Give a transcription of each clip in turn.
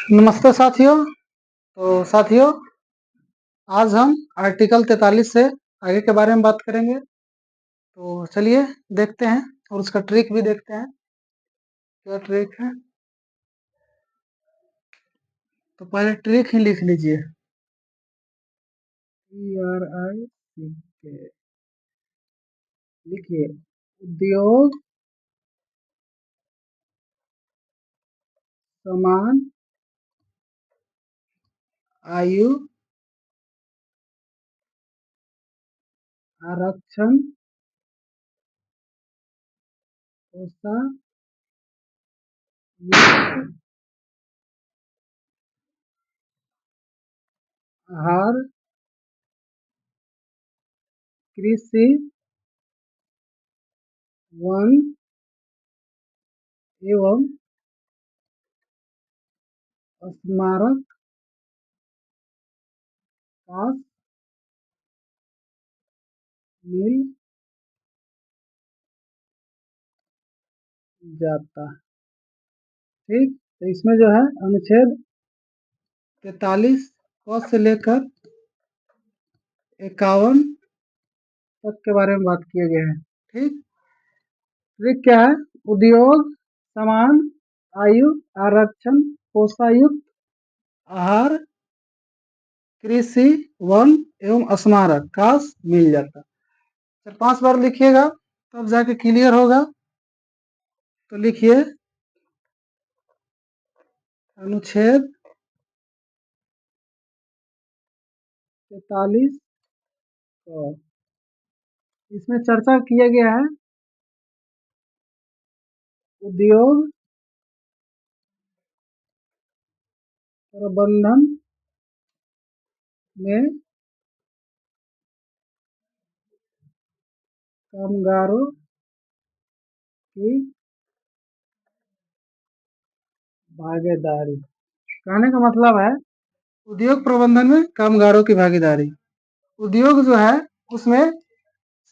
नमस्ते साथियों। तो साथियों, आज हम आर्टिकल 43 से आगे के बारे में बात करेंगे। तो चलिए देखते हैं और उसका ट्रिक भी देखते हैं, क्या ट्रिक है। तो पहले ट्रिक ही लिख लीजिए, TRICK। लिखिए, उद्योग समान आयु आरक्षण कोषा युक्त आहार कृषि वन एवं स्मारक विकास मिल जाता। ठीक, तो इसमें जो है अनुच्छेद 43 क से लेकर 51 तक के बारे में बात किए गए हैं। ठीक, ट्रिक क्या है? उद्योग समान आयु आरक्षण कोषायुक्त आहार कृषि वन एवं स्मारक काश मिल जाता। चार 5 बार लिखिएगा तब जाके क्लियर होगा। तो लिखिए, अनुच्छेद 43 क, इसमें चर्चा किया गया है उद्योग प्रबंधन में कामगारों की भागीदारी। कहने का मतलब है उद्योग प्रबंधन में कामगारों की भागीदारी। उद्योग जो है उसमें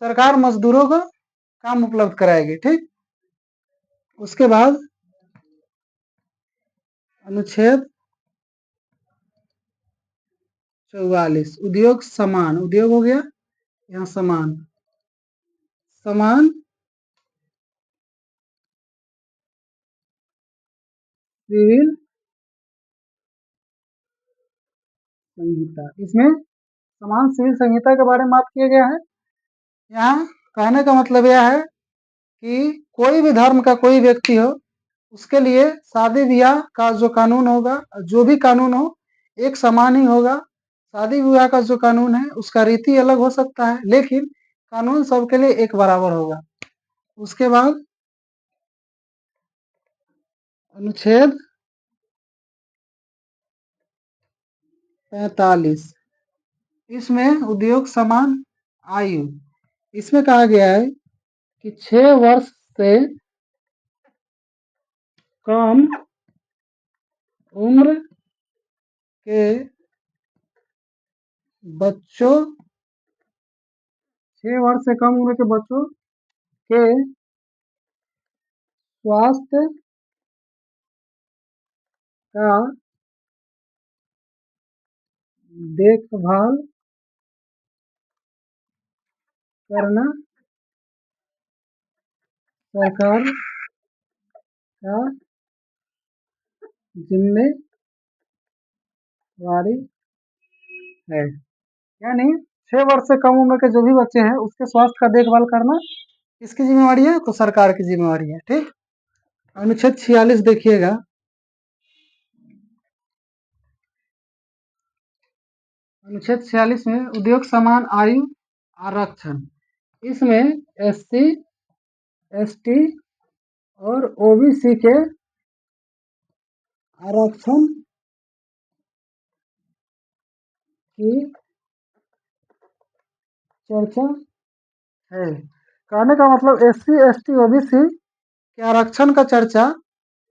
सरकार मजदूरों को काम उपलब्ध कराएगी। ठीक, उसके बाद अनुच्छेद 44 उद्योग समान, उद्योग हो गया यहाँ समान, समान सिविल संहिता। इसमें समान सिविल संहिता के बारे में बात किया गया है। यहाँ कहने का मतलब यह है कि कोई भी धर्म का कोई व्यक्ति हो, उसके लिए शादी ब्याह का जो कानून होगा, जो भी कानून हो, एक समान ही होगा। शादी विवाह का जो कानून है उसका रीति अलग हो सकता है, लेकिन कानून सबके लिए एक बराबर होगा। उसके बाद अनुच्छेद 45, इसमें उद्योग समान आयु, इसमें कहा गया है कि 6 वर्ष से कम उम्र के बच्चों, 6 वर्ष से कम उम्र के बच्चों के स्वास्थ्य का देखभाल करना सरकार का जिम्मेवारी है। यानी 6 वर्ष से कम उम्र के जो भी बच्चे हैं उसके स्वास्थ्य का देखभाल करना किसकी जिम्मेवारी है? तो सरकार की जिम्मेवारी है। ठीक, अनुच्छेद 46 देखिएगा, अनुच्छेद 46 में उद्योग समान आयु आरक्षण, इसमें SC ST और OBC के आरक्षण की चर्चा है। कहने का मतलब SC ST OBC के आरक्षण का चर्चा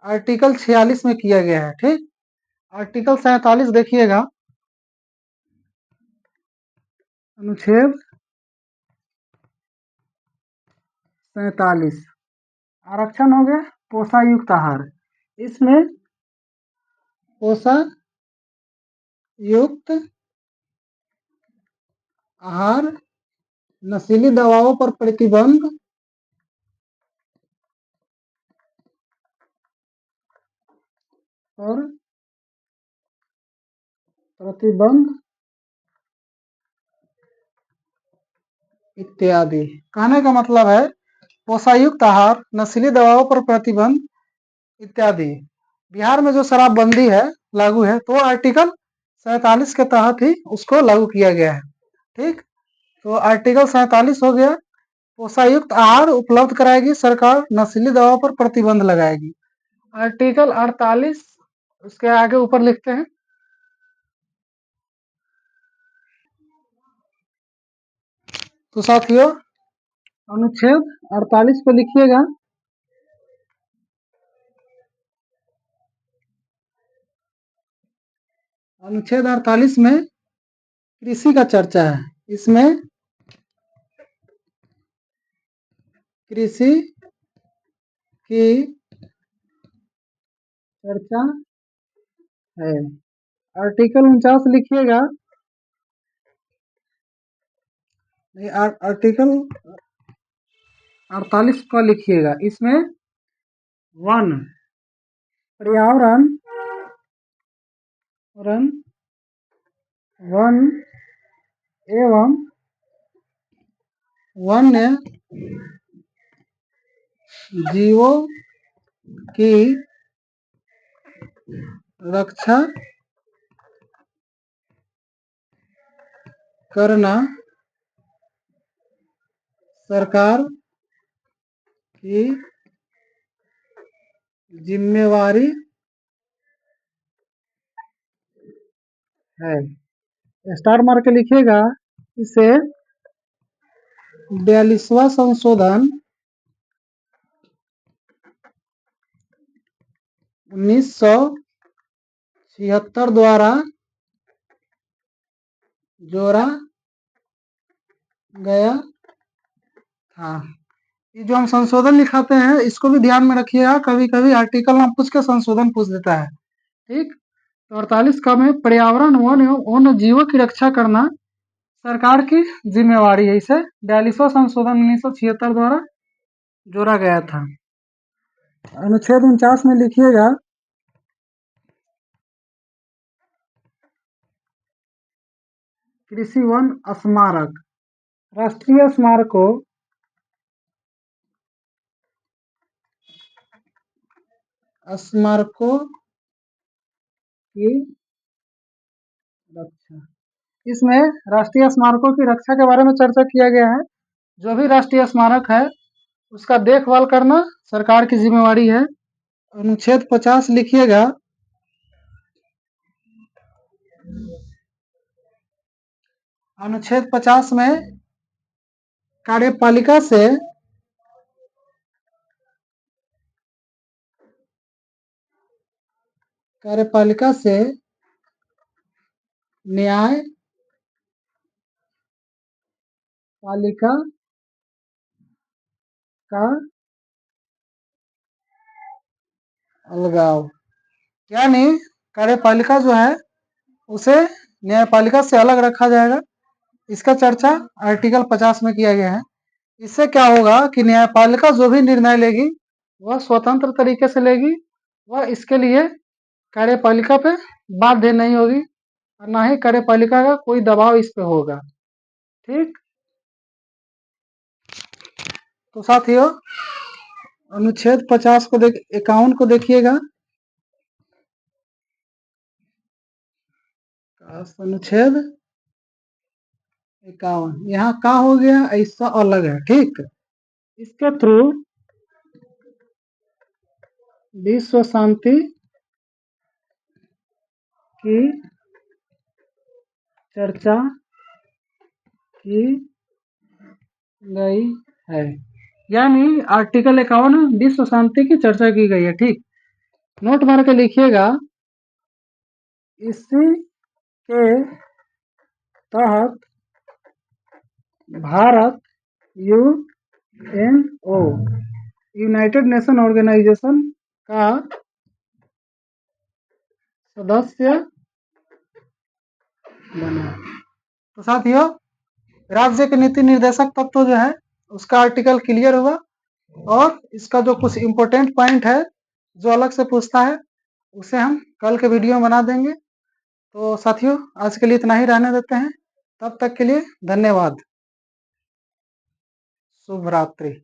आर्टिकल 46 में किया गया है। ठीक, आर्टिकल 47 देखिएगा, अनुच्छेद 47 आरक्षण हो गया पोषायुक्त आहार। इसमें पोषा युक्त आहार, नशीली दवाओं पर प्रतिबंध और इत्यादि। कहने का मतलब है पोषायुक्त आहार, नशीली दवाओं पर प्रतिबंध इत्यादि। बिहार में जो शराबबंदी है लागू है तो आर्टिकल 47 के तहत ही उसको लागू किया गया है। ठीक, तो आर्टिकल 47 हो गया, पोषायुक्त आहार उपलब्ध कराएगी सरकार, नशीली दवाओं पर प्रतिबंध लगाएगी। आर्टिकल 48 उसके आगे ऊपर लिखते हैं, तो साथियों अनुच्छेद 48 पे लिखिएगा। अनुच्छेद 48 में कृषि का चर्चा है। इसमें कृषि की चर्चा है। आर्टिकल 49 लिखिएगा, आर्टिकल 48 का लिखिएगा। इसमें वन, पर्यावरण, वन एवं वन्य जीवों की रक्षा करना सरकार की जिम्मेवारी है। स्टार मार के लिखिएगा। इसे 42वां संशोधन 1976 द्वारा जोड़ा गया था। ये जो हम संशोधन लिखाते हैं इसको भी ध्यान में रखिएगा, कभी कभी आर्टिकल ना पूछ के संशोधन पूछ देता है। ठीक, तो 48 का में पर्यावरण, वन एवं वन्य जीवों की रक्षा करना सरकार की जिम्मेवारी है। इसे 42वां संशोधन 1976 द्वारा जोड़ा गया था। अनुच्छेद 49 में लिखिएगा, कृषि वन स्मारक, राष्ट्रीय स्मारकों की रक्षा। इसमें राष्ट्रीय स्मारकों की रक्षा के बारे में चर्चा किया गया है। जो भी राष्ट्रीय स्मारक है उसका देखभाल करना सरकार की जिम्मेवारी है। अनुच्छेद 50 लिखिएगा, अनुच्छेद 50 में कार्यपालिका से न्याय पालिका का अलगाव, यानी कार्यपालिका जो है उसे न्यायपालिका से अलग रखा जाएगा। इसका चर्चा आर्टिकल 50 में किया गया है। इससे क्या होगा कि न्यायपालिका जो भी निर्णय लेगी वह स्वतंत्र तरीके से लेगी, वह इसके लिए कार्यपालिका पे बाध्य नहीं होगी और ना ही कार्यपालिका का कोई दबाव इस पे होगा। ठीक, तो साथियों अनुच्छेद 50 को 51 को देखिएगा। अनुच्छेद 51 यहाँ का हो गया, ऐसा अलग है। ठीक, इसके थ्रू विश्व शांति की चर्चा की गई है, यानी आर्टिकल 51 विश्व शांति की चर्चा की गई है। ठीक, नोट मार के लिखिएगा, इसी के तहत Bharat UNO, United Nation Organisation का सदस्य बने। तो साथियों, राज्य के नीति निर्देशक तत्व जो है उसका आर्टिकल क्लियर हुआ, और इसका जो कुछ इंपॉर्टेंट पॉइंट है जो अलग से पूछता है उसे हम कल के वीडियो में बना देंगे। तो साथियों, आज के लिए इतना ही रहने देते हैं। तब तक के लिए धन्यवाद। शुभ रात्रि।